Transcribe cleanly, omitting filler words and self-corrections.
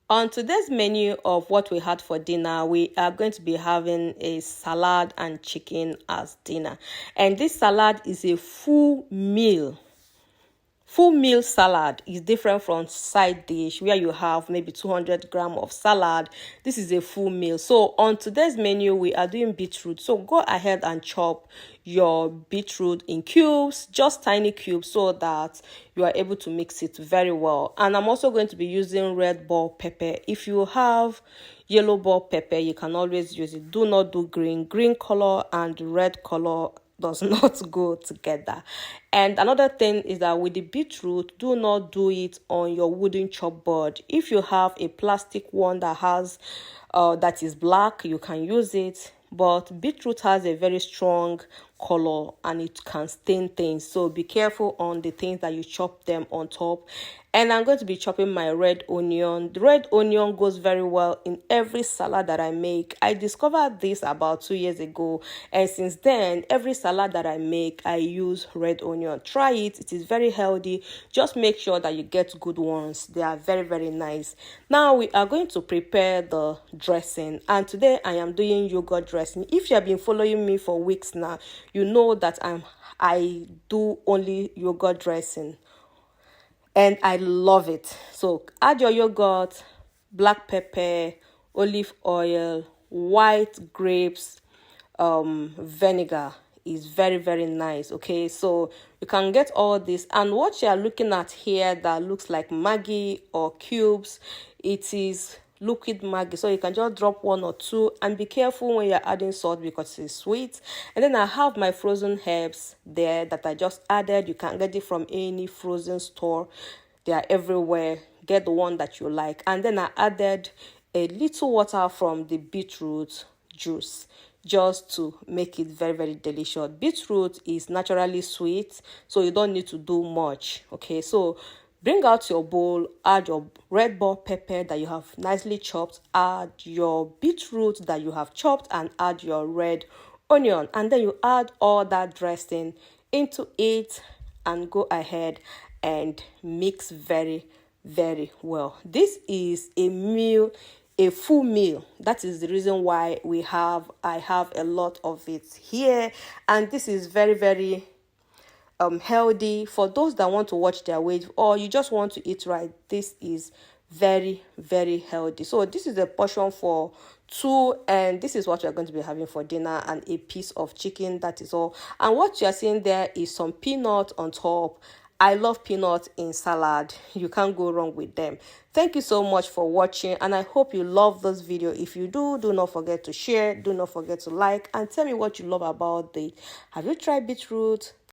On today's menu of what we had for dinner, we are going to be having a salad and chicken as dinner. And this salad is a full meal. Full meal salad is different from side dish where you have maybe 200 grams of salad. This is a full meal. So on today's menu, we are doing beetroot. So go ahead and chop your beetroot in cubes, just tiny cubes, so that you are able to mix it very well. And I'm also going to be using red bell pepper. If you have yellow bell pepper, you can always use it. Do not do green. Green color and red color does not go together. And another thing is that with the beetroot, do not do it on your wooden chop board. If you have a plastic one that is black, you can use it. But beetroot has a very strong color and it can stain things, so be careful on the things that you chop them on top. And I'm going to be chopping my red onion. The red onion goes very well in every salad that I make. I discovered this about 2 years ago, and since then every salad that I make I use red onion. Try it, it is very healthy. Just make sure that you get good ones. They are very, very nice. Now we are going to prepare the dressing, and today I am doing yogurt dressing. If you have been following me for weeks now, you know that I do only yogurt dressing and I love it. So add your yogurt, black pepper, olive oil, white grapes, vinegar is very, very nice. Okay, so you can get all this, and what you are looking at here that looks like Maggi or cubes, it is liquid Maggi, so you can just drop 1 or 2, and be careful when you're adding salt because it's sweet. And then I have my frozen herbs there that I just added. You can get it from any frozen store, they are everywhere. Get the one that you like. And then I added a little water from the beetroot juice just to make it very, very delicious. Beetroot is naturally sweet, so you don't need to do much. Okay, so bring out your bowl, add your red bell pepper that you have nicely chopped, add your beetroot that you have chopped, and add your red onion. And then you add all that dressing into it and go ahead and mix very, very well. This is a meal, a full meal. That is the reason why I have a lot of it here. And this is very, very healthy for those that want to watch their weight, or you just want to eat right. This is very, very healthy. So this is a portion for 2, and this is what you're going to be having for dinner, and a piece of chicken. That is all. And what you're seeing there is some peanut on top. I love peanuts in salad. You can't go wrong with them. Thank you so much for watching, and I hope you love this video. If you do not forget to share, do not forget to like, and tell me what you love about it. Have you tried beetroot?